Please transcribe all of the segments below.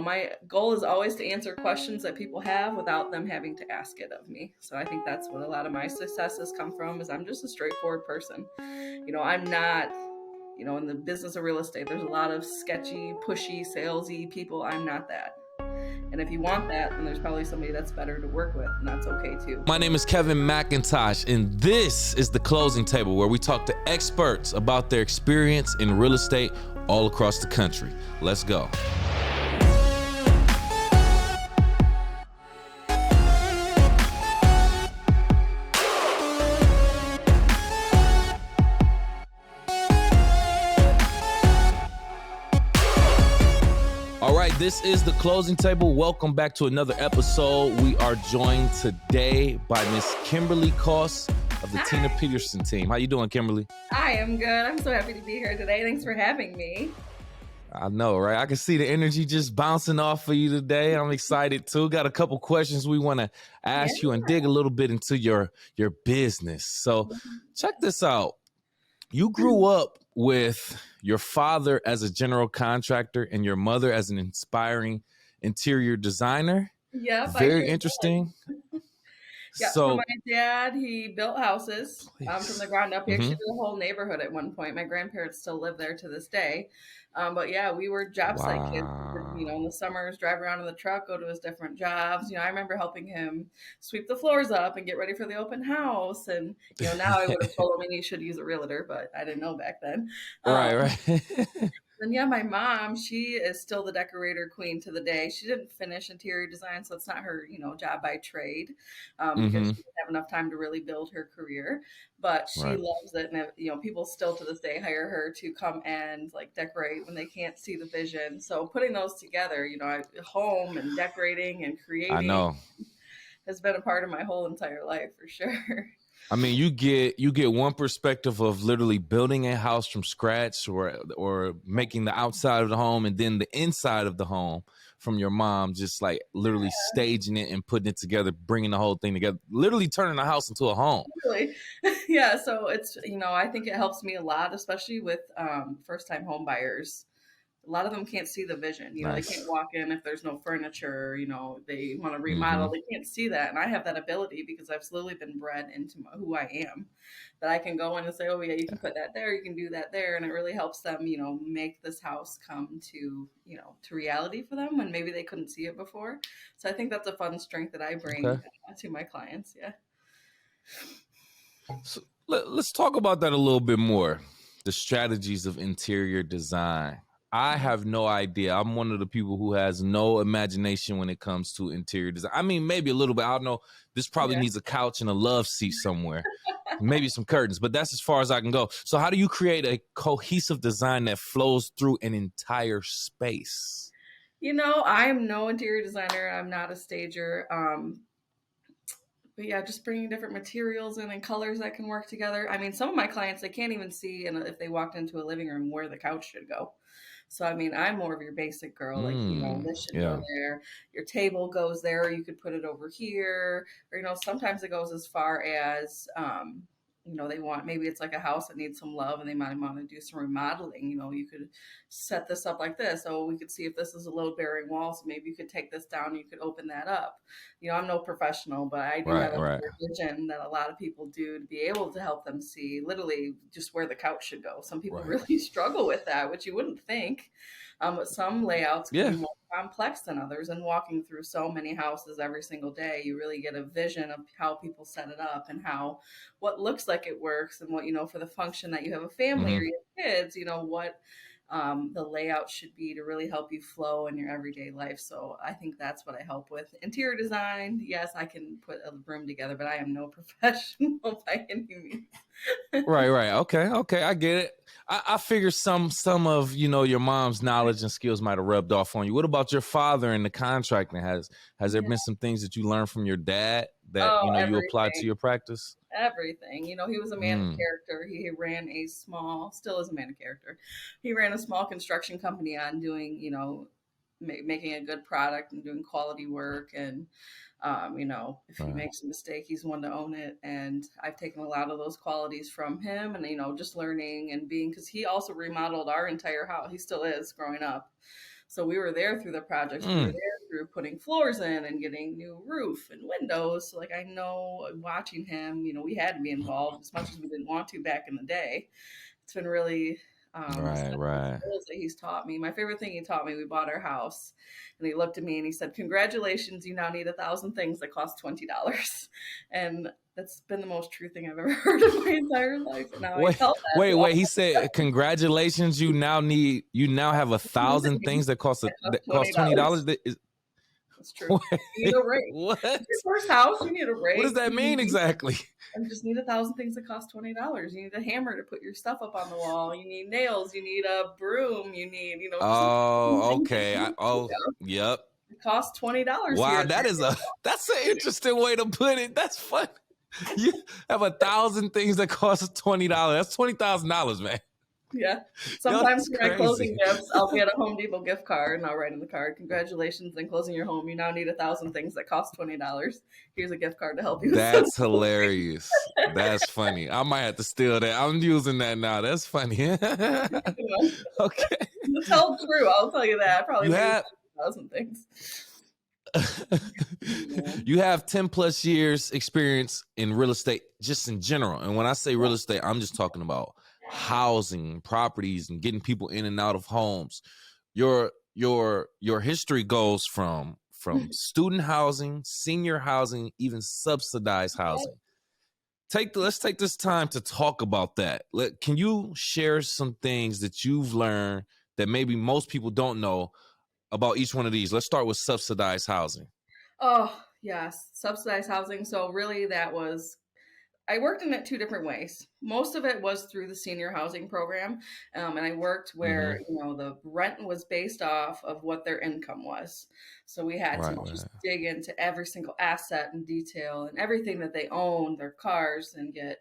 my goal is always to answer questions that people have without them having to ask it of me. So I think that's what a lot of my successes come from, is I'm just a straightforward person. I'm not, in the business of real estate, there's a lot of sketchy, pushy, salesy people. I'm not that. And if you want that, then there's probably somebody that's better to work with, and that's okay too. My name is Kevin McIntosh, and this is The Closing Table, where we talk to experts about their experience in real estate all across the country. Let's go. All right, this is The Closing Table. Welcome back to another episode. We are joined today by Miss Kimberly Koss of the Tina Peterson Team. How you doing, Kimberly? I am good. I'm so happy to be here today. Thanks for having me. I know, right? I can see the energy just bouncing off of you today. I'm excited too. Got a couple questions we want to ask you and dig a little bit into your business. So check this out. You grew up with your father as a general contractor and your mother as an inspiring interior designer. Yeah, very interesting. Yeah, so my dad, he built houses from the ground up. He actually did a whole neighborhood at one point. My grandparents still live there to this day. But yeah, we were job site kids. In the summers, drive around in the truck, go to his different jobs. I remember helping him sweep the floors up and get ready for the open house. And now I would have told him he should use a realtor, but I didn't know back then. Right. And yeah, my mom, she is still the decorator queen to the day. She didn't finish interior design, so it's not her, job by trade, because she didn't have enough time to really build her career. But she loves it, and people still to this day hire her to come and decorate when they can't see the vision. So putting those together, home and decorating and creating, I know, has been a part of my whole entire life for sure. I mean, you get one perspective of literally building a house from scratch or making the outside of the home and then the inside of the home from your mom, just literally staging it and putting it together, bringing the whole thing together, literally turning the house into a home. Really? Yeah. So it's, I think it helps me a lot, especially with first-time home buyers. A lot of them can't see the vision. Nice. They can't walk in if there's no furniture. They want to remodel. They can't see that. And I have that ability because I've slowly been bred into who I am, that I can go in and say, oh, yeah, you can put that there. You can do that there. And it really helps them, make this house come to, to reality for them when maybe they couldn't see it before. So I think that's a fun strength that I bring to my clients. Yeah. So let's talk about that a little bit more. The strategies of interior design. I have no idea. I'm one of the people who has no imagination when it comes to interior design. I mean, maybe a little bit. I don't know. This probably needs a couch and a love seat somewhere. Maybe some curtains, but that's as far as I can go. So how do you create a cohesive design that flows through an entire space? I am no interior designer. I'm not a stager. But yeah, just bringing different materials in and colors that can work together. I mean, some of my clients, they can't even see, and if they walked into a living room, where the couch should go. So, I mean, I'm more of your basic girl. This should go there. Your table goes there, or you could put it over here. Or, sometimes it goes as far as, they want, maybe it's like a house that needs some love and they might want to do some remodeling. You could set this up like this. So we could see if this is a load bearing wall. So maybe you could take this down and you could open that up. I'm no professional, but I do have a vision that a lot of people do to be able to help them see literally just where the couch should go. Some people really struggle with that, which you wouldn't think. But some layouts can be more complex than others, and walking through so many houses every single day, you really get a vision of how people set it up and what looks like it works, and what, for the function that you have a family or you have kids, what the layout should be to really help you flow in your everyday life. So I think that's what I help with. Interior design, yes, I can put a room together, but I am no professional by any means. Right. Okay, I get it. I figure some of your mom's knowledge and skills might have rubbed off on you. What about your father and the contracting? Has there been some things that you learned from your dad that you applied to your practice? Everything. He was a man of character. He ran still is a man of character. He ran a small construction company on doing, making a good product and doing quality work. And, if he makes a mistake, he's one to own it. And I've taken a lot of those qualities from him and, just learning and being, because he also remodeled our entire house. He still is growing up. So we were there through the projects. We were there through putting floors in and getting new roof and windows. So like I know watching him, we had to be involved as much as we didn't want to back in the day. It's been really Right, some right. skills that he's taught me. My favorite thing he taught me, we bought our house and he looked at me and he said, "Congratulations, you now need 1,000 things that cost $20." And that's been the most true thing I've ever heard in my entire life. And now I Wait, tell that wait, to all wait. He said, "Congratulations, you now have 1,000 things that cost that cost that cost $20. $20." That is, That's true. You need wait, a rake. what? It's your first house. You need a What does rake. that mean exactly? You just need 1,000 things that cost $20. You need a hammer to put your stuff up on the wall. You need nails. You need a broom. You need, just Oh, things that okay. you Yep. it costs $20 here Wow, and there. that's an interesting way to put it. That's fun. You have 1,000 things that cost $20. That's $20,000, man. Yeah. Yo, Sometimes that's for my closing crazy. gifts, I'll get a Home Depot gift card and I'll write in the card, "Congratulations on closing your home. You now need 1,000 things that cost $20. Here's a gift card to help you with some." That's hilarious. That's funny. I might have to steal that. I'm using that now. That's funny. Okay. It's held true. I'll tell you that. I probably You made have 1,000 things. Yeah. you have 10 plus years experience in real estate just in general. And when I say real estate, I'm just talking about housing, properties, and getting people in and out of homes. Your history goes from student housing, senior housing, even subsidized housing. Let's take this time to talk about that. Can you share some things that you've learned that maybe most people don't know about each one of these? Let's start with subsidized housing. Oh, yes. Subsidized housing. So really I worked in it two different ways. Most of it was through the senior housing program. And I worked where, the rent was based off of what their income was. So we had to Right, right. just dig into every single asset in detail and everything that they own, their cars, and get,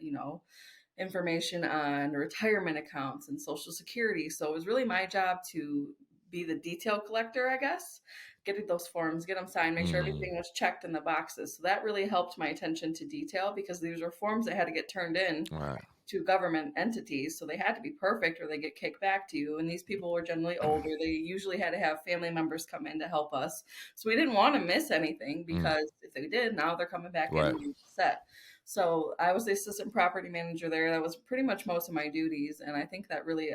information on retirement accounts and Social Security. So it was really my job to be the detail collector, I guess, getting those forms, get them signed, make sure everything was checked in the boxes. So that really helped my attention to detail because these were forms that had to get turned in Right. to government entities. So they had to be perfect or they get kicked back to you. And these people were generally older. They usually had to have family members come in to help us. So we didn't want to miss anything because if they did, now they're coming back in Right. and being set. So I was the assistant property manager there. That was pretty much most of my duties, and I think that really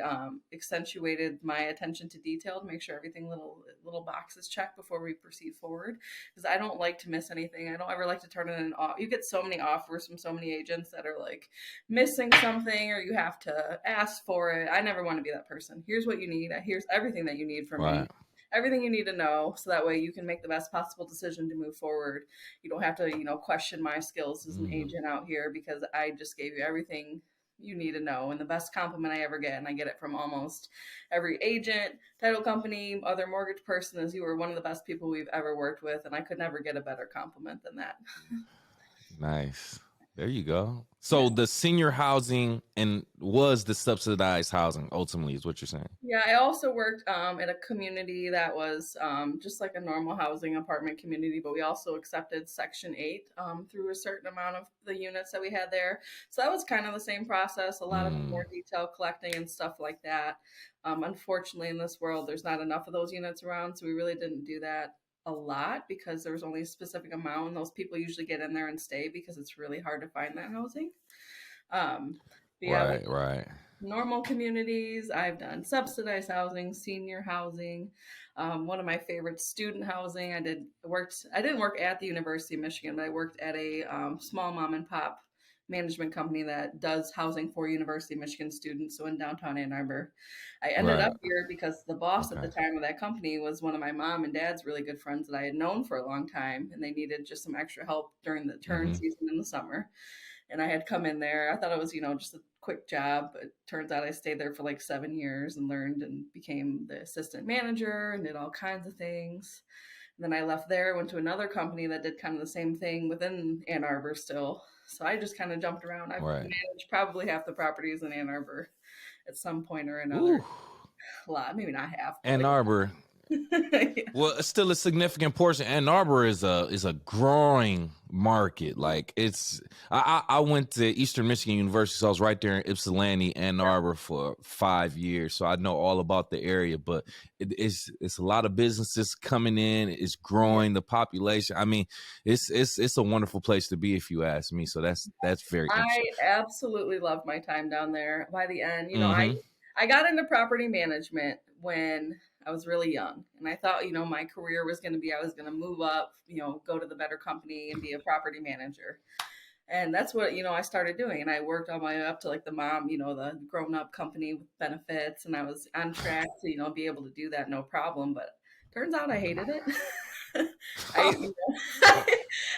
accentuated my attention to detail to make sure everything little boxes checked before we proceed forward. Because I don't like to miss anything. I don't ever like to turn in an offer. You get so many offers from so many agents that are like missing something, or you have to ask for it. I never want to be that person. Here's what you need. Here's everything that you need from me. Everything you need to know so that way you can make the best possible decision to move forward. You don't have to, question my skills as an agent out here because I just gave you everything you need to know. And the best compliment I ever get, and I get it from almost every agent, title company, other mortgage person, is you were one of the best people we've ever worked with. And I could never get a better compliment than that. Nice. There you go. So the senior housing was the subsidized housing ultimately is what you're saying. Yeah, I also worked at a community that was just like a normal housing apartment community, but we also accepted Section 8 through a certain amount of the units that we had there. So that was kind of the same process, a lot of more detail collecting and stuff like that. Unfortunately, in this world, there's not enough of those units around, so we really didn't do that a lot because there was only a specific amount, and those people usually get in there and stay because it's really hard to find that housing. Right. Normal communities, I've done subsidized housing, senior housing. One of my favorites, student housing. I didn't work at the University of Michigan, but I worked at a small mom and pop management company that does housing for University of Michigan students. So in downtown Ann Arbor, I ended up here because the boss at the time of that company was one of my mom and dad's really good friends that I had known for a long time, and they needed just some extra help during the turn season in the summer. And I had come in there. I thought it was, just a quick job, but it turns out I stayed there for like 7 years and learned and became the assistant manager and did all kinds of things. And then I left there, went to another company that did kind of the same thing within Ann Arbor still. So I just kind of jumped around. I've managed probably half the properties in Ann Arbor at some point or another. Ooh. A lot, maybe not half. Ann Arbor. Yeah. Well, it's still a significant portion. Ann Arbor is a growing market. Like I went to Eastern Michigan University, so I was right there in Ypsilanti, Ann Arbor for 5 years. So I know all about the area, but it's a lot of businesses coming in. It's growing the population. I mean, it's a wonderful place to be if you ask me. So that's very I interesting. absolutely loved my time down there. By the end, Mm-hmm. I got into property management when I was really young, and I thought, my career was going to be I was going to move up, go to the better company and be a property manager. And that's what, I started doing. And I worked all my way up to like the mom, the grown up company with benefits. And I was on track to, be able to do that no problem. But turns out I hated it. I, you know,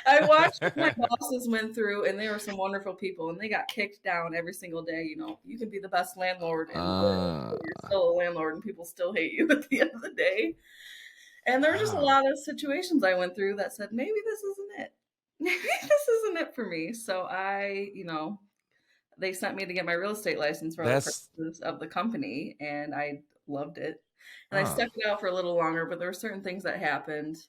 I watched as my bosses went through, and they were some wonderful people, and they got kicked down every single day. You can be the best landlord in the world, uh, but you're still a landlord, and people still hate you at the end of the day. And there were just a wow. lot of situations I went through that said, maybe this isn't it. Maybe this isn't it for me. So they sent me to get my real estate license for the That's purposes of the company, and I loved it. And I uh stuck it out for a little longer, but there were certain things that happened.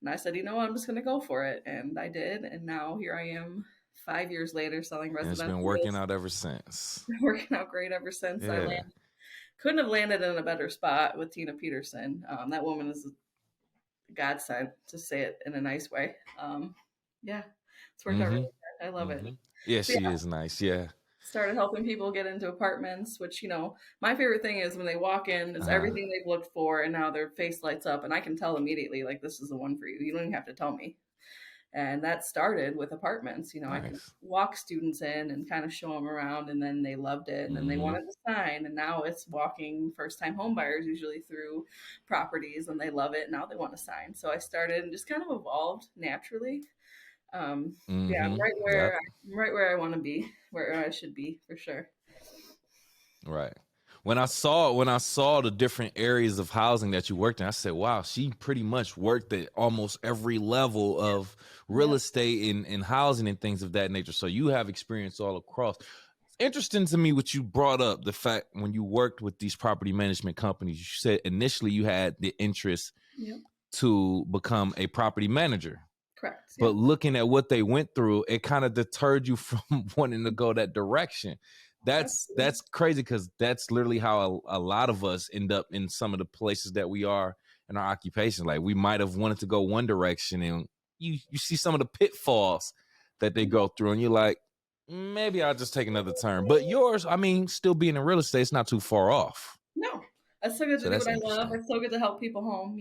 And I said, I'm just going to go for it. And I did. And now here I am 5 years later selling and it's been residential real working estate. out ever since. Working out great ever since. Yeah. Couldn't have landed in a better spot with Tina Peterson. That woman is a godsend, to say it in a nice way. Yeah, it's worked out really Mm-hmm. good. I love it. Mm-hmm. Yeah, So she yeah, is nice. Yeah. started helping people get into apartments, which, my favorite thing is when they walk in, it's Uh-huh. everything they've looked for, and now their face lights up, and I can tell immediately, like, this is the one for you. You don't even have to tell me. And that started with apartments. I can Nice. walk students in and kind of show them around, and then they loved it, and then they Mm-hmm. wanted to sign. And now it's walking first-time home buyers usually through properties, and they love it. Now they want to sign. So I started and just kind of evolved naturally. Yeah, Mm-hmm. Yep. I'm right where I want to be, where I should be for sure. Right. When I saw the different areas of housing that you worked in, I said, "Wow, she pretty much worked at almost every level of real Yep. estate and housing and things of that nature." So you have experience all across. It's interesting to me what you brought up, the fact when you worked with these property management companies, you said initially you had the interest Yep. to become a property manager. Correct. But Yep. looking at what they went through, it kind of deterred you from wanting to go that direction. Absolutely. That's crazy because that's literally how a lot of us end up in some of the places that we are in our occupation. Like we might have wanted to go one direction, and you see some of the pitfalls that they go through, and you're like, maybe I'll just take another turn. But yours, I mean, still being in real estate, it's not too far off. No, I still get So to do that's what I love. interesting. I still get to help people home.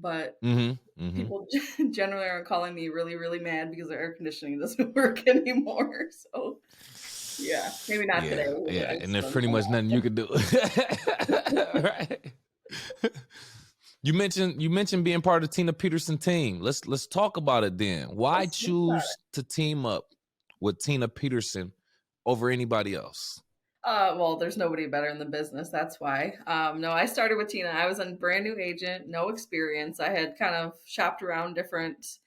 But Mm-hmm. Mm-hmm. people generally are calling me really, really mad because their air conditioning doesn't work anymore. So yeah, maybe not today. Yeah, yeah, I and just there's don't pretty much nothing you know. could do. Right. You mentioned being part of the Tina Peterson team. Let's talk about it then. Why Let's talk about choose to team up with Tina Peterson over anybody else? Well, there's nobody better in the business. That's why. No, I started with Tina. I was a brand new agent, no experience. I had kind of shopped around different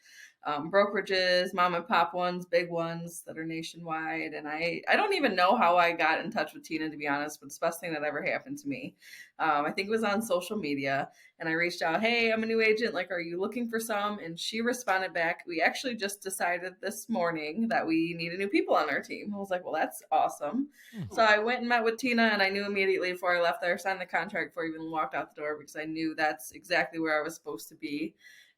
brokerages, mom and pop ones, big ones that are nationwide. And I don't even know how I got in touch with Tina, to be honest, but it's the best thing that ever happened to me. I think it was on social media, and I reached out, hey, I'm a new agent. Like, are you looking for some? And she responded back, we actually just decided this morning that we needed new people on our team. I was like, well, that's awesome. So I went and met with Tina, and I knew immediately before I left there, signed the contract before I even walked out the door, because I knew that's exactly where I was supposed to be.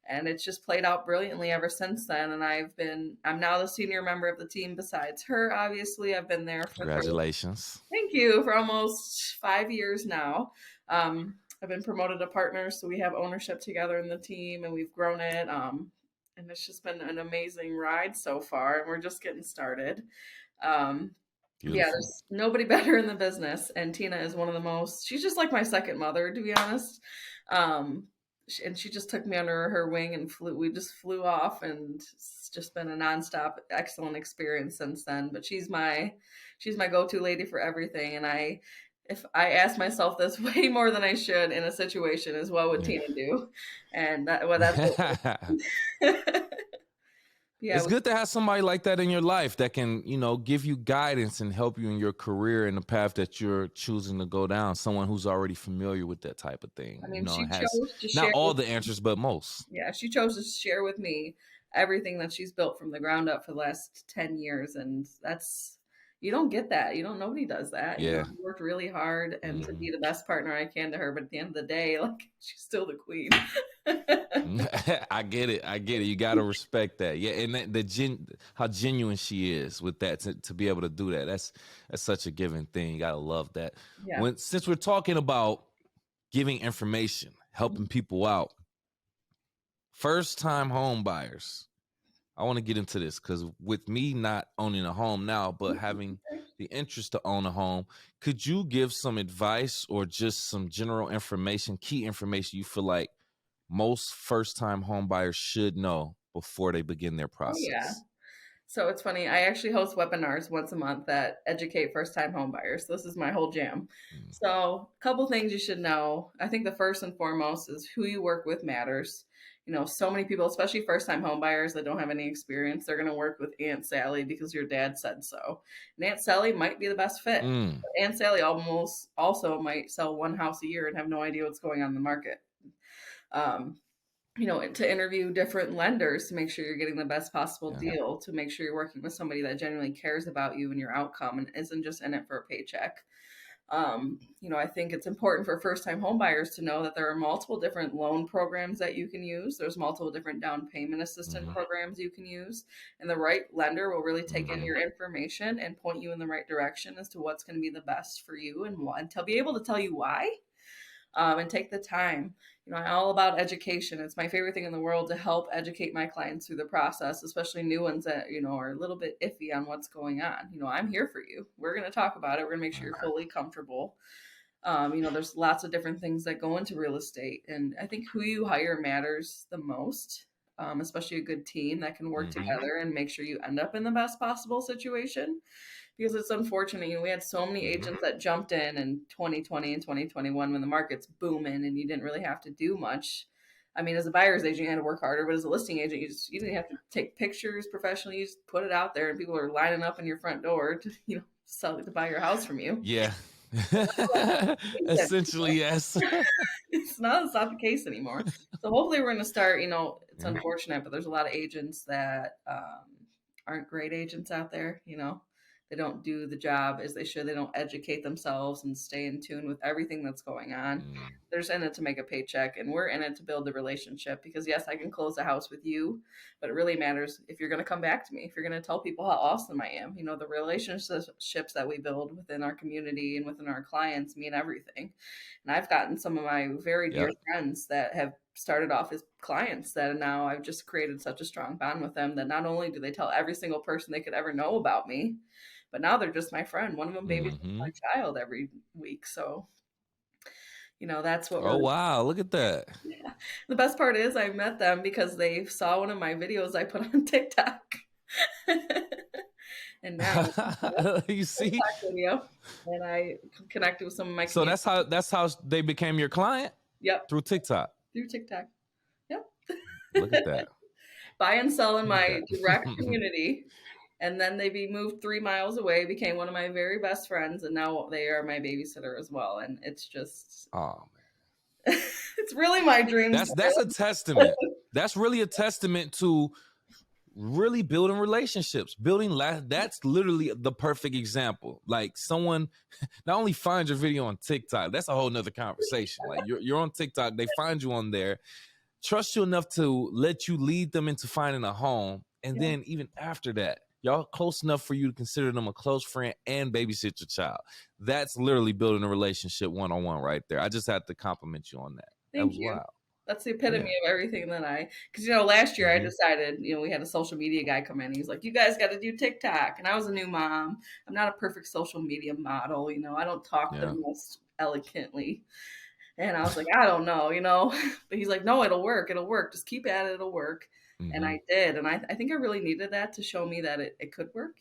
And it's just played out brilliantly ever since then. And I'm now the senior member of the team besides her, obviously. I've been there Congratulations. thank you, for almost 5 years now. I've been promoted to partner, so we have ownership together in the team, and we've grown it. And it's just been an amazing ride so far, and we're just getting started. Um, yeah, Beautiful. there's nobody better in the business, and Tina is one of the most. She's just like my second mother, to be honest. And she just took me under her wing and flew. We just flew off, and it's just been a nonstop excellent experience since then. But she's my go-to lady for everything, and if I ask myself this way more than I should in a situation, is what would Yeah. Tina do? And that's what. Yeah, It's good to have somebody like that in your life that can, give you guidance and help you in your career and the path that you're choosing to go down. Someone who's already familiar with that type of thing, I mean, and she has chose to not share all with the answers, but most. Yeah, she chose to share with me everything that she's built from the ground up for the last 10 years. And you don't get that. Nobody does that. Yeah. I worked really hard and to be the best partner I can to her. But at the end of the day, like, she's still the queen. I get it. You got to respect that. Yeah. And how genuine she is with that to be able to do that. That's such a given thing. You got to love that. Yeah. Since we're talking about giving information, helping people out, first time home buyers, I want to get into this because with me not owning a home now, but having the interest to own a home, could you give some advice or just some general information, key information you feel like most first-time home buyers should know before they begin their process? Oh, yeah. So it's funny. I actually host webinars once a month that educate first-time home buyers. This is my whole jam. So a couple things you should know. I think the first and foremost is who you work with matters. So many people, especially first-time home buyers that don't have any experience, they're going to work with Aunt Sally because your dad said so. And Aunt Sally might be the best fit. But Aunt Sally almost also might sell one house a year and have no idea what's going on in the market. To interview different lenders to make sure you're getting the best possible deal, to make sure you're working with somebody that genuinely cares about you and your outcome and isn't just in it for a paycheck. I think it's important for first-time home buyers to know that there are multiple different loan programs that you can use. There's multiple different down payment assistance programs you can use. And the right lender will really take in your information and point you in the right direction as to what's going to be the best for you and to be able to tell you why. And take the time. I'm all about education. It's my favorite thing in the world to help educate my clients through the process, especially new ones that, are a little bit iffy on what's going on. I'm here for you. We're going to talk about it. We're going to make sure you're fully comfortable. There's lots of different things that go into real estate. And I think who you hire matters the most, especially a good team that can work together and make sure you end up in the best possible situation. Because it's unfortunate, we had so many agents that jumped in 2020 and 2021 when the market's booming and you didn't really have to do much. I mean, as a buyer's agent, you had to work harder, but as a listing agent, you didn't have to take pictures professionally. You just put it out there and people are lining up in your front door to buy your house from you. Yeah. Essentially, yes. It's not the case anymore. So hopefully we're going to start, it's unfortunate, but there's a lot of agents that aren't great agents out there, They don't do the job as they should. They don't educate themselves and stay in tune with everything that's going on. They're just in it to make a paycheck, and we're in it to build the relationship because, yes, I can close a house with you, but it really matters if you're going to come back to me, if you're going to tell people how awesome I am. The relationships that we build within our community and within our clients mean everything. And I've gotten some of my very dear friends that have started off as clients that now I've just created such a strong bond with them that not only do they tell every single person they could ever know about me, but now they're just my friend. One of them babysits my child every week. So, that's what Oh, wow. Look at that. Yeah. The best part is I met them because they saw one of my videos I put on TikTok. And now you see video, and I connected with some of my So that's how they became your client? Yep. Through TikTok. Yep. Look at that. Buy and sell in my direct community. And then they moved 3 miles away, became one of my very best friends, and now they are my babysitter as well. And it's just, oh man, it's really my dream. That's a testament. That's really a testament to really building relationships. That's literally the perfect example. Like someone not only finds your video on TikTok, that's a whole nother conversation. Like you're on TikTok, they find you on there, trust you enough to let you lead them into finding a home, and then even after that, y'all close enough for you to consider them a close friend and babysit your child. That's literally building a relationship one-on-one right there. I just had to compliment you on that. Thank you. Wow. That's the epitome of everything that because, last year I decided, we had a social media guy come in. He's like, you guys got to do TikTok. And I was a new mom. I'm not a perfect social media model. I don't talk the most eloquently. And I was like, I don't know, but he's like, no, it'll work. It'll work. Just keep at it. It'll work. And I did. And I think I really needed that to show me that it could work,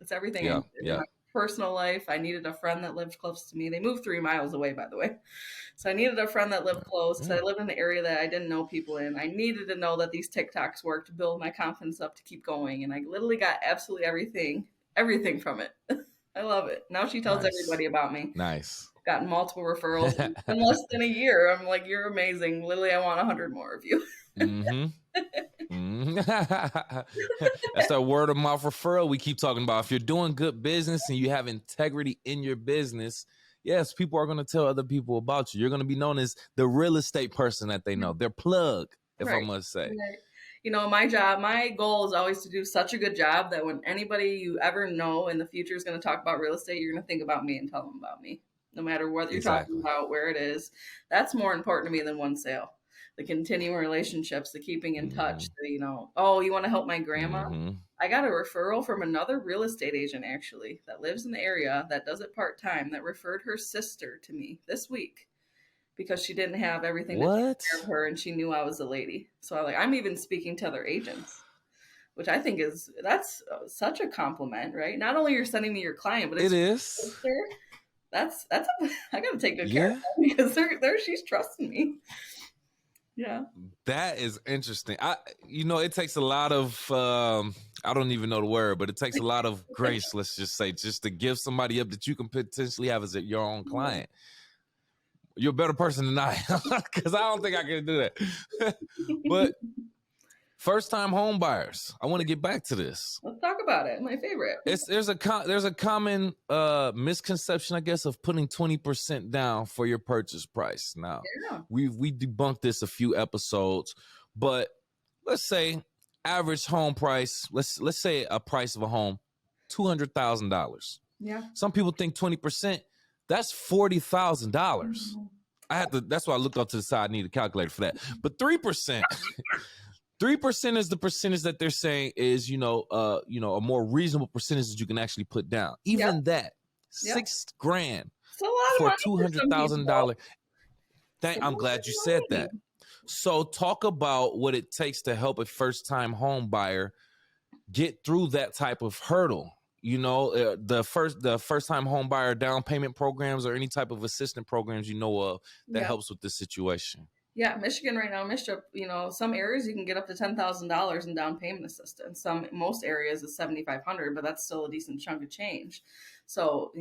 It's everything in my personal life. I needed a friend that lived close to me. They moved 3 miles away, by the way. So I needed a friend that lived close because I lived in an area that I didn't know people in. I needed to know that these TikToks worked to build my confidence up to keep going. And I literally got absolutely everything from it. I love it. Now she tells everybody about me. Nice. Gotten multiple referrals in less than a year. I'm like, you're amazing. Literally, I want 100 more of you. That's that word of mouth referral we keep talking about. If you're doing good business and you have integrity in your business, yes, people are going to tell other people about you. You're going to be known as the real estate person that they know, their plug, if I Right. must say. Right. You know, my goal is always to do such a good job that when anybody you ever know in the future is going to talk about real estate, you're going to think about me and tell them about me. No matter what you're talking Exactly. about, where it is, that's more important to me than one sale. The continuing relationships, the keeping in touch, Mm-hmm. the, oh, you want to help my grandma? Mm-hmm. I got a referral from another real estate agent actually that lives in the area that does it part time that referred her sister to me this week because she didn't have everything to take care of What? her and she knew I was a lady. So I'm even speaking to other agents, which I think that's such a compliment, right? Not only you're sending me your client, but It it's is. your sister. I got to take good care of Yeah. that because there she's trusting me. Yeah. That is interesting. It takes a lot of I don't even know the word, but it takes a lot of grace, let's just say, just to give somebody up that you can potentially have as your own client. You're a better person than I am because I don't think I can do that. But first time home buyers, I want to get back to this. Let's talk about it. My favorite. There's a common misconception, I guess, of putting 20% down for your purchase price. Now, Yeah. we debunked this a few episodes, but let's say average home price, let's say a price of a home, $200,000. Yeah. Some people think 20%, that's $40,000. That's why I looked up to the side. I need a calculator for that. But 3%, 3% is the percentage that they're saying is, a more reasonable percentage that you can actually put down. Even that, $6,000 It's a lot of for money for some $200,000. people. I'm glad you said that. So talk about what it takes to help a first-time home buyer get through that type of hurdle. The first-time home buyer down payment programs or any type of assistance programs of that helps with this situation. Yeah, Michigan right now, some areas you can get up to $10,000 in down payment assistance. Most areas is $7,500, but that's still a decent chunk of change. So,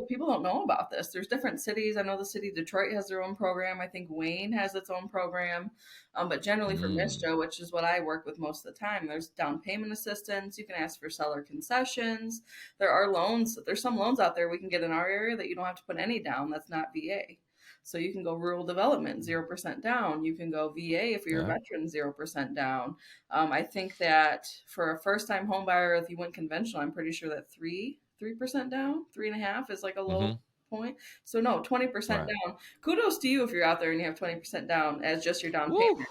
people don't know about this. There's different cities. I know the city of Detroit has their own program. I think Wayne has its own program. But generally for MISJA, which is what I work with most of the time, there's down payment assistance. You can ask for seller concessions. There are loans. There's some loans out there we can get in our area that you don't have to put any down. That's not VA. So you can go rural development, 0% down. You can go VA if you're a veteran, 0% down. I think that for a first-time home buyer, if you went conventional, I'm pretty sure that 3% down, 3.5 is like a low point. So no, 20% down. Kudos to you if you're out there and you have 20% down as just your down payment.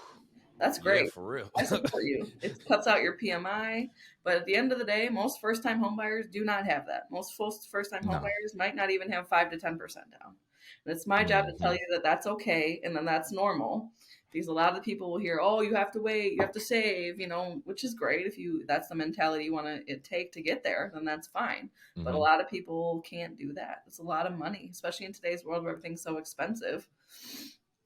That's great. Yeah, for real. I support you. It cuts out your PMI. But at the end of the day, most first-time home buyers do not have that. Most first-time home buyers might not even have 5 to 10% down. And it's my job to tell you that that's okay and then that's normal. Because a lot of people will hear, oh, you have to wait, you have to save, which is great. If that's the mentality you want to take to get there, then that's fine. But a lot of people can't do that. It's a lot of money, especially in today's world where everything's so expensive.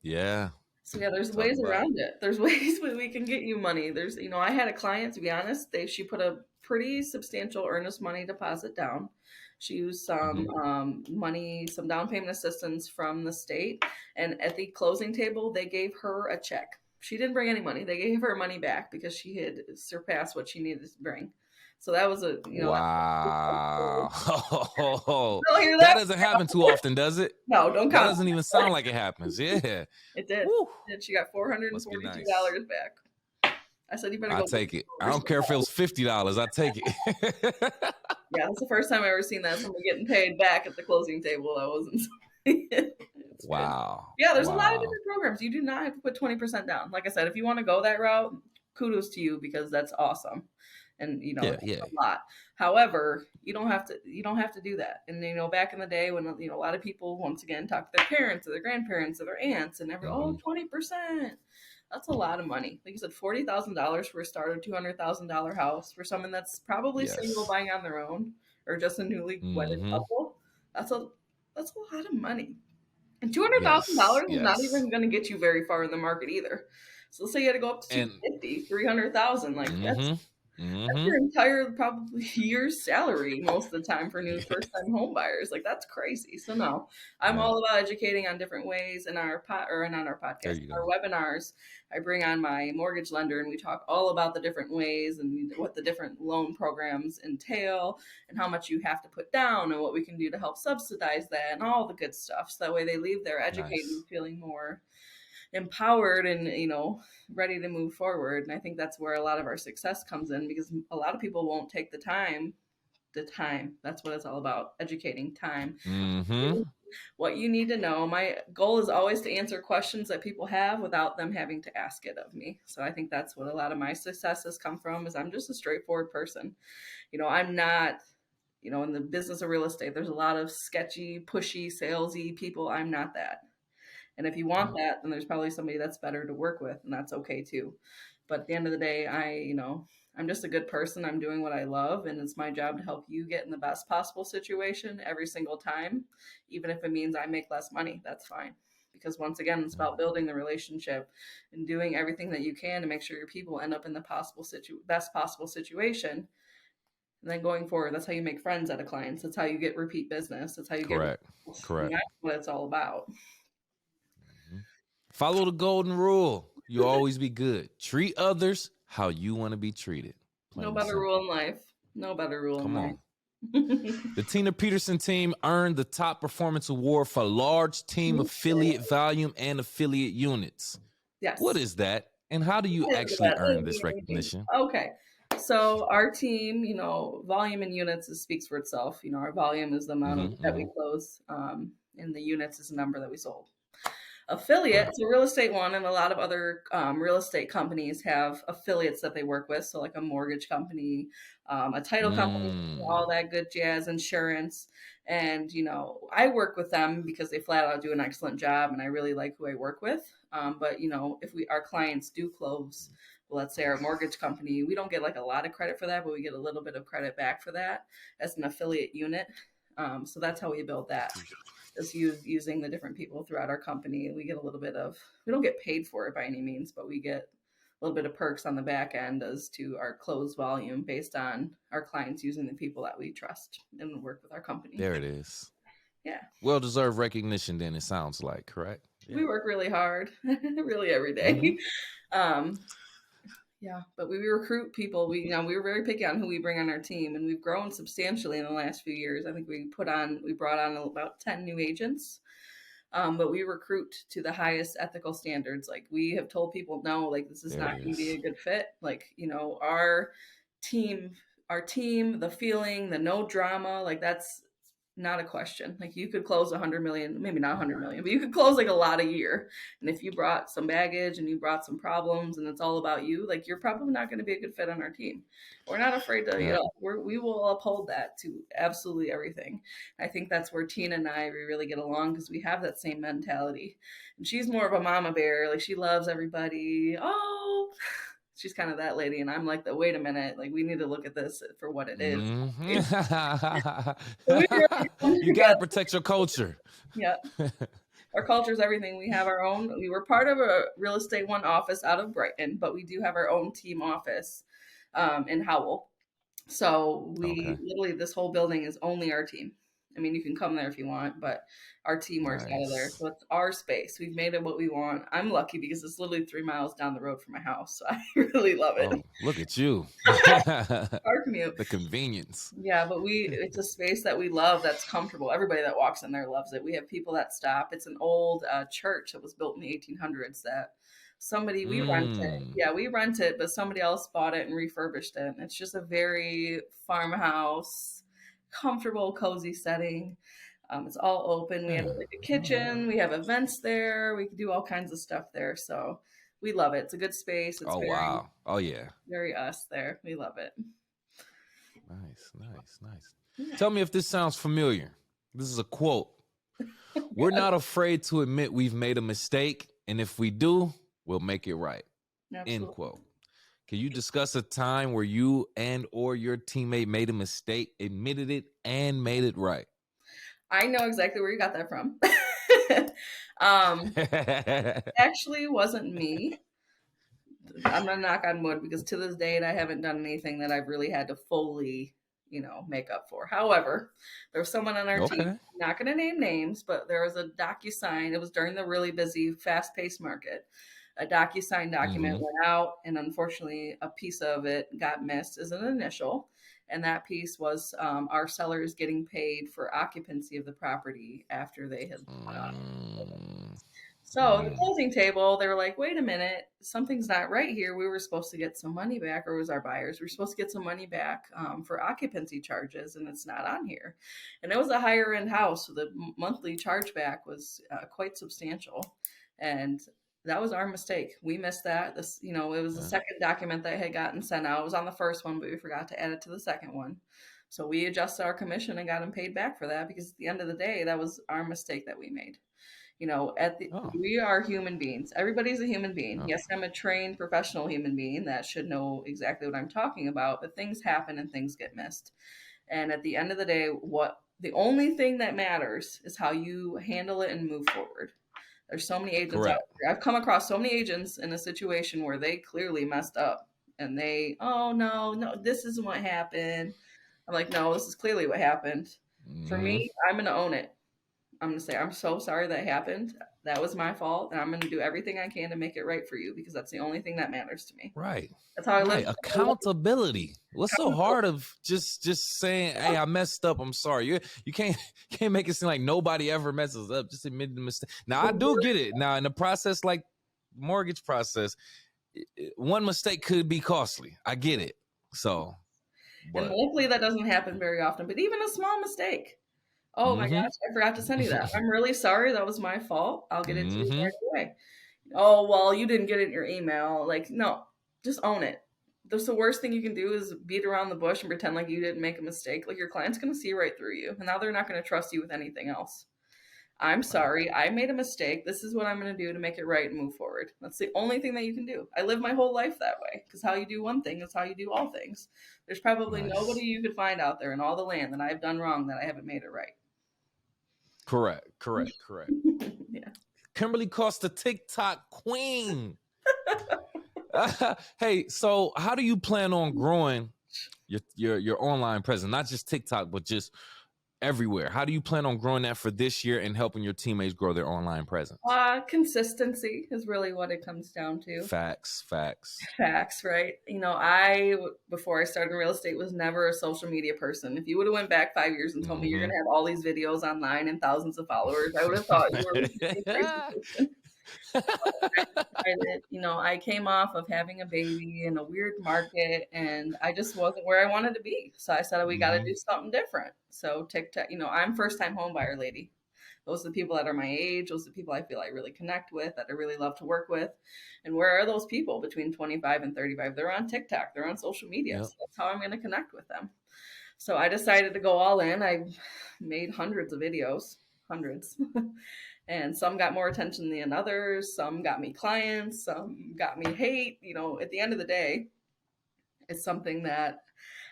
Yeah. So there's ways around it. There's ways we can get you money. There's, I had a client, to be honest, she put a pretty substantial earnest money deposit down. She used some money, some down payment assistance from the state. And at the closing table, they gave her a check. She didn't bring any money. They gave her money back because she had surpassed what she needed to bring. So that was wow. That doesn't happen too often, does it? No, don't count. That doesn't even sound like it happens. Yeah. It did. Woo. And she got $442 back. I said, you better go. I'll take it. I don't care if it was $50. I'll take it. Yeah, that's the first time I've ever seen that. Somebody getting paid back at the closing table. That wasn't. Wow. Yeah, there's a lot of different programs. You do not have to put 20% down. Like I said, if you want to go that route, kudos to you because that's awesome. And it's a lot. However, you don't have to do that. And back in the day when a lot of people once again talk to their parents or their grandparents or their aunts and 20%. That's a lot of money. Like you said, $40,000 for a starter $200,000 house for someone that's probably single buying on their own or just a newly wedded couple. That's a lot of money. And $200,000 is not even going to get you very far in the market either. So let's say you had to go up to 250, 300,000. Like That's your entire probably year's salary most of the time for new first time home buyers. Like that's crazy. So no, I'm Yeah. all about educating on different ways in our or not our There podcast, you our go. webinars. I bring on my mortgage lender and we talk all about the different ways and what the different loan programs entail and how much you have to put down and what we can do to help subsidize that and all the good stuff. So that way they leave there educated Nice. and feeling more empowered and ready to move forward. And I think that's where a lot of our success comes in because a lot of people won't take the time. That's what it's all about, educating time. Mm-hmm. What you need to know. My goal is always to answer questions that people have without them having to ask it of me. So I think that's what a lot of my successes come from is I'm just a straightforward person. I'm not in the business of real estate, there's a lot of sketchy, pushy, salesy people. I'm not that. And if you want that, then there's probably somebody that's better to work with, and that's okay too. But at the end of the day, I'm just a good person. I'm doing what I love, and it's my job to help you get in the best possible situation every single time, even if it means I make less money. That's fine. Because once again, it's about building the relationship and doing everything that you can to make sure your people end up in the best possible situation. And then going forward, that's how you make friends out of clients. That's how you get repeat business. That's how you get Correct. results. And Correct. that's what it's all about. Follow the golden rule. You always be good. Treat others how you want to be treated. Plain No and better simple. rule in life. No better rule in Come life. on. The Tina Peterson team earned the top performance award for large team affiliate volume and affiliate units. Yes. What is that? And how do you What is actually that? earn this recognition? Okay. So our team, volume in units speaks for itself. Our volume is the amount that we close, and the units is the number that we sold. Affiliate, Right. so real estate one and a lot of other real estate companies have affiliates that they work with. So like a mortgage company, a title company, all that good jazz, insurance. And, I work with them because they flat out do an excellent job and I really like who I work with. But, if our clients do close, let's say our mortgage company, we don't get like a lot of credit for that, but we get a little bit of credit back for that as an affiliate unit. So that's how we build that. Just using the different people throughout our company. We get a little bit of, we don't get paid for it by any means, but we get a little bit of perks on the back end as to our close volume based on our clients using the people that we trust and work with our company. There it is. Yeah. Well-deserved recognition then, it sounds like, correct? Yeah. We work really hard, really every day. Yeah, but we recruit people. We were very picky on who we bring on our team, and we've grown substantially in the last few years. I think we brought on about 10 new agents, but we recruit to the highest ethical standards. Like we have told people, no, like this is not going to be a good fit. Like our team, the feeling, the no drama, like that's not a question. Like you could close 100 million, maybe not 100 million, but you could close like a lot a year. And if you brought some baggage and you brought some problems and it's all about you, like you're probably not going to be a good fit on our team. We're not afraid to, we will uphold that to absolutely everything. I think that's where Tina and I, we really get along because we have that same mentality. And she's more of a mama bear. Like she loves everybody. Oh, she's kind of that lady, and I'm like, wait a minute, like we need to look at this for what it is. You got to protect your culture. Yeah. Our culture is everything. We have our own, we were part of a real estate one office out of Brighton, but we do have our own team office in Howell. So we literally, this whole building is only our team. I mean, you can come there if you want, but our team works out of there. So it's our space. We've made it what we want. I'm lucky because it's literally 3 miles down the road from my house. So I really love it. Oh, look at you. Our commute. The convenience. Yeah, but it's a space that we love that's comfortable. Everybody that walks in there loves it. We have people that stop. It's an old church that was built in the 1800s that we rent it. Yeah, we rent it, but somebody else bought it and refurbished it. And it's just a very farmhouse, comfortable, cozy setting. It's all open. We have like a kitchen. We have events there. We can do all kinds of stuff there. So we love it. It's a good space. It's wow. Oh, yeah. Very us there. We love it. Nice. Yeah. Tell me if this sounds familiar. This is a quote. We're not afraid to admit we've made a mistake. And if we do, we'll make it right. Absolutely. End quote. Can you discuss a time where you and or your teammate made a mistake, admitted it, and made it right? I know exactly where you got that from. Actually wasn't me. I'm gonna knock on wood because to this date I haven't done anything that I've really had to fully, make up for. However, there was someone on our team, Okay. I'm not gonna name names, but there was a DocuSign. It was during the really busy, fast-paced market. A DocuSign document Mm-hmm. went out, and unfortunately, a piece of it got missed as an initial. And that piece was our sellers getting paid for occupancy of the property after they had Mm, so the mm, closing table, they were like, wait a minute, something's not right here. We were supposed to get some money back, or it was our buyers. We were supposed to get some money back for occupancy charges, and it's not on here. And it was a higher end house, so the monthly chargeback was quite substantial. And that was our mistake. We missed that. It was the yeah. second document that had gotten sent out. It was on the first one, but we forgot to add it to the second one. So we adjusted our commission and got them paid back for that because at the end of the day, that was our mistake that we made. Oh, We are human beings. Everybody's a human being. oh, Yes, I'm a trained professional human being that should know exactly what I'm talking about, but things happen and things get missed. And at the end of the day, what the only thing that matters is how you handle it and move forward. There's so many agents out correct. there. I've come across so many agents in a situation where they clearly messed up and oh no, no, this isn't what happened. I'm like, no, this is clearly what happened. For Mm-hmm. me, I'm gonna own it. I'm going to say, I'm so sorry that happened. That was my fault. And I'm going to do everything I can to make it right for you because that's the only thing that matters to me. Right. That's how I live. Right. Accountability. What's so hard of just saying, hey, I messed up. I'm sorry. You can't make it seem like nobody ever messes up. Just admit the mistake. Now I do get it. Now in the process, like mortgage process, one mistake could be costly. I get it. So, And but hopefully that doesn't happen very often, but even a small mistake. Oh my mm-hmm. gosh, I forgot to send you that. I'm really sorry. That was my fault. I'll get it to you Mm-hmm. right away. Oh, well, you didn't get it in your email. Like, no, just own it. That's the worst thing you can do is beat around the bush and pretend like you didn't make a mistake. Like, your client's going to see right through you. And now they're not going to trust you with anything else. I'm Right. sorry. I made a mistake. This is what I'm going to do to make it right and move forward. That's the only thing that you can do. I live my whole life that way because how you do one thing is how you do all things. There's probably nobody Nice. you could find out there in all the land that I've done wrong that I haven't made it right. Correct. Correct. Correct. Yeah. Kimberly Koss, the TikTok queen. Hey, so how do you plan on growing your online presence? Not just TikTok, but just everywhere. How do you plan on growing that for this year and helping your teammates grow their online presence? Consistency is really what it comes down to. Facts, facts. Facts, right? Before I started in real estate, was never a social media person. If you would have went back 5 years and told me you're Mm-hmm. going to have all these videos online and thousands of followers, I would have thought you were a crazy person. I came off of having a baby in a weird market and I just wasn't where I wanted to be. So I said, we got to Mm-hmm. do something different. So TikTok, I'm first time home buyer lady. Those are the people that are my age. Those are the people I feel I really connect with, that I really love to work with. And where are those people between 25 and 35? They're on TikTok. They're on social media. Yep. So that's how I'm going to connect with them. So I decided to go all in. I made hundreds of videos, hundreds. And some got more attention than others. Some got me clients. Some got me hate. At the end of the day, it's something that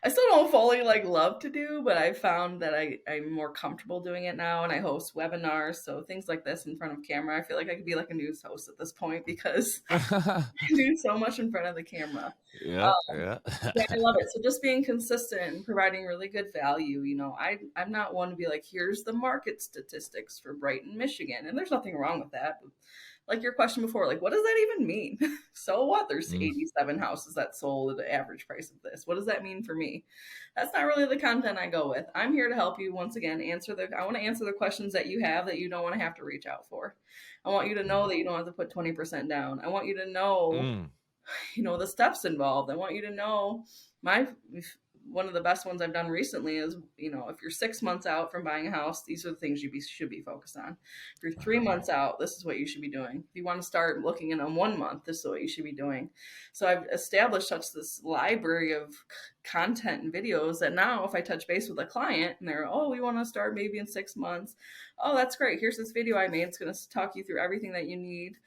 I still don't fully love to do, but I found that I'm more comfortable doing it now, and I host webinars, so things like this in front of camera. I feel like I could be like a news host at this point because I do so much in front of the camera. Yeah, yeah. Yeah, I love it. So just being consistent and providing really good value. I'm not one to be like, here's the market statistics for Brighton, Michigan, and there's nothing wrong with that. But like your question before, like, what does that even mean? So what? There's Mm, 87 houses that sold at the average price of this. What does that mean for me? That's not really the content I go with. I'm here to help you once again I want to answer the questions that you have that you don't want to have to reach out for. I want you to know that you don't have to put 20% down. I want you to know, mm, the steps involved. I want you to know my one of the best ones I've done recently is, if you're 6 months out from buying a house, these are the things should be focused on. If you're 3 months out, this is what you should be doing. If you want to start looking in on 1 month, this is what you should be doing. So I've established this library of content and videos that now if I touch base with a client and they're, oh, we want to start maybe in 6 months. Oh, that's great. Here's this video I made. It's going to talk you through everything that you need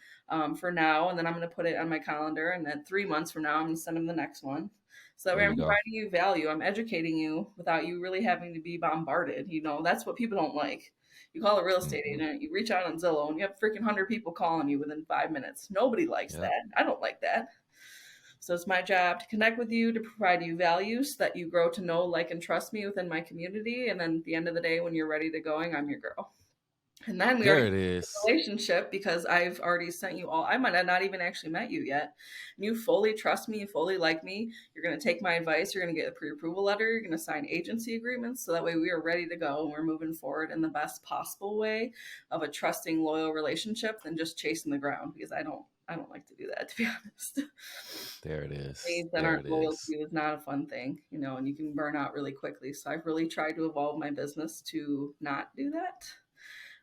for now. And then I'm going to put it on my calendar. And then 3 months from now, I'm going to send them the next one. So that way there I'm you go. providing you value. I'm educating you without you really having to be bombarded. That's what people don't like. You call a real estate Mm-hmm. agent, you reach out on Zillow, and you have freaking 100 people calling you within 5 minutes. Nobody likes Yep. that. I don't like that. So it's my job to connect with you, to provide you value so that you grow to know, like, and trust me within my community. And then at the end of the day, when you're ready to going, I'm your girl. And then we There already it have is. a relationship because I've already sent you all. I might have not even actually met you yet. You fully trust me. You fully like me. You're going to take my advice. You're going to get a pre-approval letter. You're going to sign agency agreements. So that way we are ready to go and we're moving forward in the best possible way of a trusting, loyal relationship than just chasing the ground, because I don't like to do that, to be honest. There it is. Leads that There it aren't loyal to is. you is not a fun thing, and you can burn out really quickly. So I've really tried to evolve my business to not do that.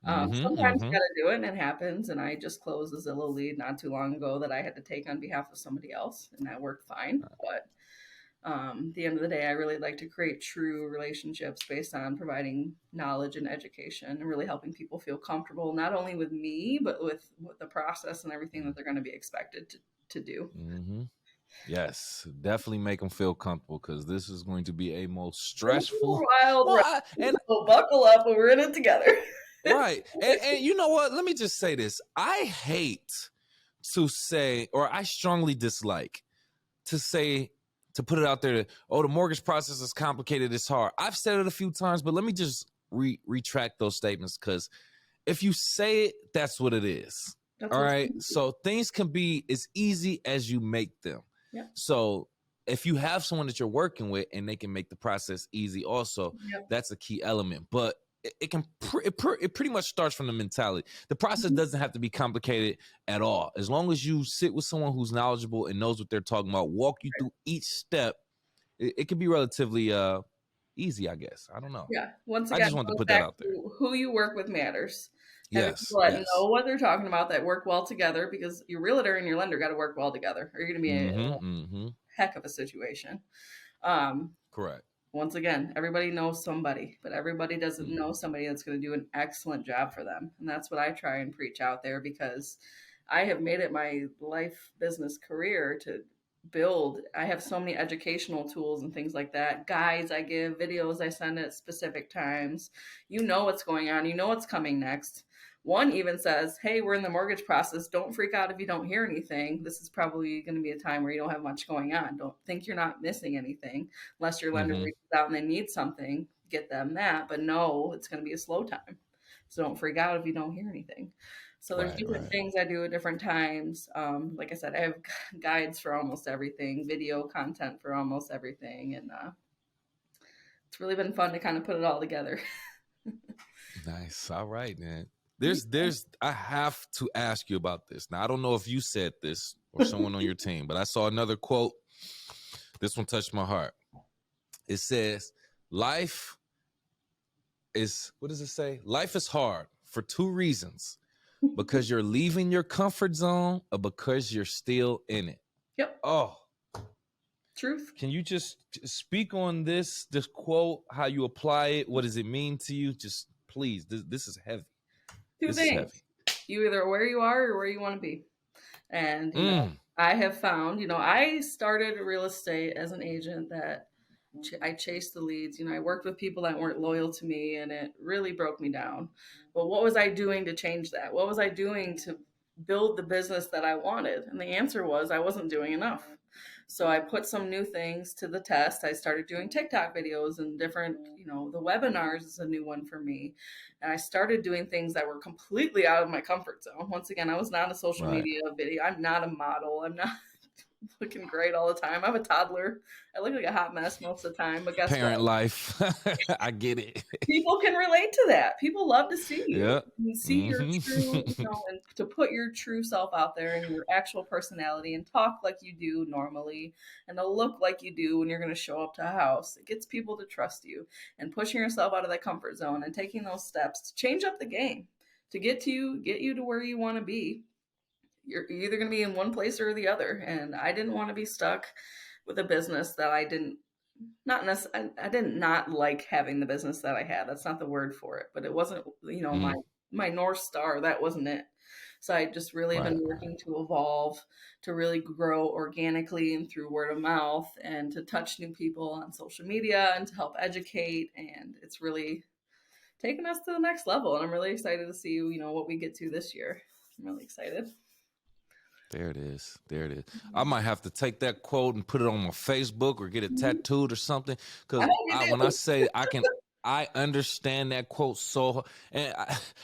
Mm-hmm. Sometimes you Mm-hmm. got to do it and it happens. And I just closed a Zillow lead not too long ago that I had to take on behalf of somebody else, and that worked fine. But at the end of the day, I really like to create true relationships based on providing knowledge and education and really helping people feel comfortable, not only with me, but with the process and everything that they're going to be expected to do. Mm-hmm. Yes, definitely make them feel comfortable because this is going to be a most It's a stressful. wild Well, ride. and So buckle up, and we're in it together. right, and you know what? Let me just say this: I hate to say, or I strongly dislike to say, to put it out there that, oh, the mortgage process is complicated, it's hard. I've said it a few times, but let me just retract those statements, because if you say it, that's what it is. That's All what's right. So things can be as easy as you make them. Yep. So if you have someone that you're working with and they can make the process easy also, Yep. that's a key element. But it pretty much starts from the mentality. The process doesn't have to be complicated at all. As long as you sit with someone who's knowledgeable and knows what they're talking about, walk you through each step, it can be relatively easy, I guess. I don't know. Yeah. Once I again, just it wanted to goes put that back out there. to who you work with matters. Having Yes. people that Yes. know what they're talking about, that work well together, because your realtor and your lender got to work well together, or you're going to be in a Mm-hmm. Mm-hmm. heck of a situation. Um, Correct. Once again, everybody knows somebody, but everybody doesn't know Mm-hmm. somebody that's going to do an excellent job for them. And that's what I try and preach out there, because I have made it my life business career to build. I have so many educational tools and things like that, guides I give, videos I send at specific times. You know what's going on, you know what's coming next. One even says, hey, we're in the mortgage process. Don't freak out if you don't hear anything. This is probably going to be a time where you don't have much going on. Don't think you're not missing anything unless your lender Mm-hmm. reaches out and they need something, get them that. But no, it's going to be a slow time. So don't freak out if you don't hear anything. So there's Right. different Right. things I do at different times. Like I said, I have guides for almost everything, video content for almost everything. And it's really been fun to kind of put it all together. Nice. All right, man. There's I have to ask you about this. Now, I don't know if you said this or someone on your team, but I saw another quote. This one touched my heart. It says, life is, what does it say? Life is hard for two reasons: because you're leaving your comfort zone or because you're still in it. Yep. Oh, Truth. can you just speak on this quote, how you apply it? What does it mean to you? Just please, this is heavy. Two This is things. heavy. You either where you are or where you want to be. And, I have found, I started real estate as an agent that I chased the leads. I worked with people that weren't loyal to me, and it really broke me down. But what was I doing to change that? What was I doing to build the business that I wanted? And the answer was I wasn't doing enough. So I put some new things to the test. I started doing TikTok videos and different, the webinars is a new one for me. And I started doing things that were completely out of my comfort zone. Once again, I was not a social Right. media video. I'm not a model. I'm not looking great all the time. I'm a toddler. I look like a hot mess most of the time, but guess Parent what? life. I get it. People can relate to that. People love to see you Yeah. and see your true, Mm-hmm. and to put your true self out there and your actual personality and talk like you do normally and to look like you do when you're going to show up to a house. It gets people to trust you, and pushing yourself out of that comfort zone and taking those steps to change up the game to get you to where you want to be. You're either going to be in one place or the other. And I didn't want to be stuck with a business that I didn't not necessarily, I didn't not like having the business that I had. That's not the word for it, but it wasn't, my North Star. That wasn't it. So I just really have Right. been working to evolve, to really grow organically and through word of mouth, and to touch new people on social media and to help educate. And it's really taken us to the next level. And I'm really excited to see, what we get to this year. I'm really excited. There it is. There it is. I might have to take that quote and put it on my Facebook or get it tattooed or something. I Because hope you when I do. say I understand that quote and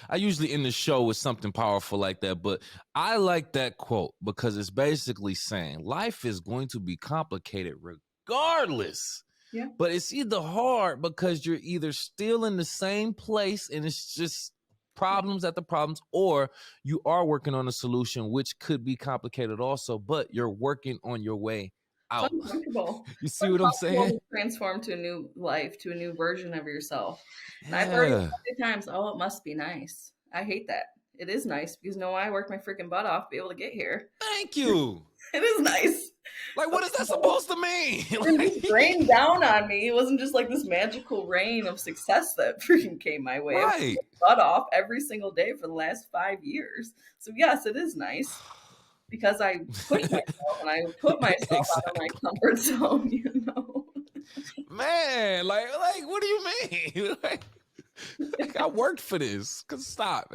I usually end the show with something powerful like that. But I like that quote because it's basically saying life is going to be complicated regardless. Yeah. But it's either hard because you're either still in the same place and it's just problems at the problems, or you are working on a solution which could be complicated also, but you're working on your way It's out. uncomfortable. You It's see what I'm uncomfortable saying? to transform to a new life, to a new version of yourself. And I've heard it Yeah. so many times, oh, it must be nice. I hate that. It is nice because I worked my freaking butt off to be able to get here. Thank you. It is nice. Like, what is that supposed to mean? It didn't just rain down on me. It wasn't just like this magical rain of success that freaking came my way. I worked Right. my butt off every single day for the last 5 years. So yes, it is nice because I pushed myself and I put myself out of my comfort zone, Man, like, what do you mean? Like, I worked for this. Stop.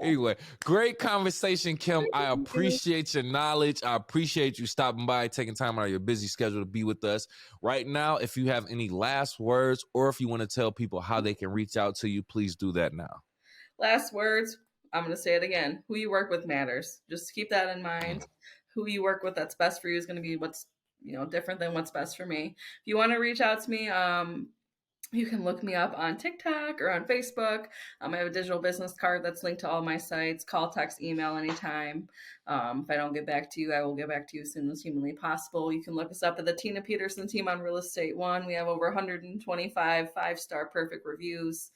Anyway, great conversation, Kim. I appreciate your knowledge. I appreciate you stopping by, taking time out of your busy schedule to be with us. Right now, if you have any last words or if you want to tell people how they can reach out to you, please do that now. Last words. I'm going to say it again. Who you work with matters. Just keep that in mind. Who you work with that's best for you is going to be what's, different than what's best for me. If you want to reach out to me, you can look me up on TikTok or on Facebook. I have a digital business card that's linked to all my sites. Call, text, email anytime. If I don't get back to you, I will get back to you as soon as humanly possible. You can look us up at the Tina Peterson Team on Real Estate One. We have over 125 5-star perfect reviews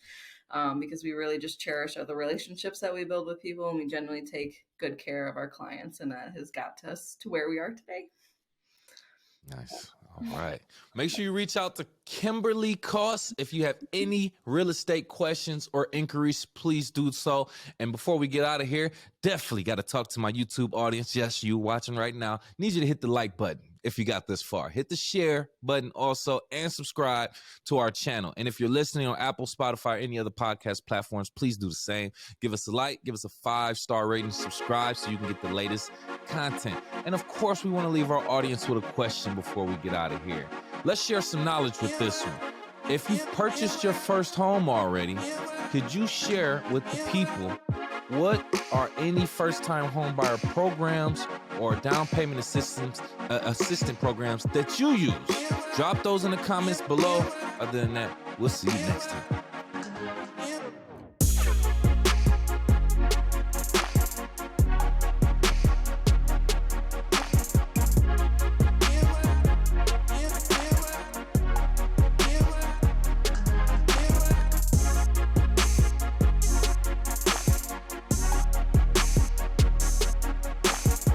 because we really just cherish the relationships that we build with people, and we genuinely take good care of our clients, and that has got us to where we are today. Nice. All right. Make sure you reach out to Kimberly Koss. If you have any real estate questions or inquiries, please do so. And before we get out of here, definitely got to talk to my YouTube audience. Yes, you watching right now. Need you to hit the like button if you got this far. Hit the share button also and subscribe to our channel. And if you're listening on Apple, Spotify, or any other podcast platforms, please do the same. Give us a like, give us a 5-star rating, subscribe so you can get the latest content. And of course, we want to leave our audience with a question before we get out of here. Let's share some knowledge with this one. If you've purchased your first home already, could you share with the people what are any first-time homebuyer programs or down payment assistant programs that you use? Drop those in the comments below. Other than that, we'll see you next time.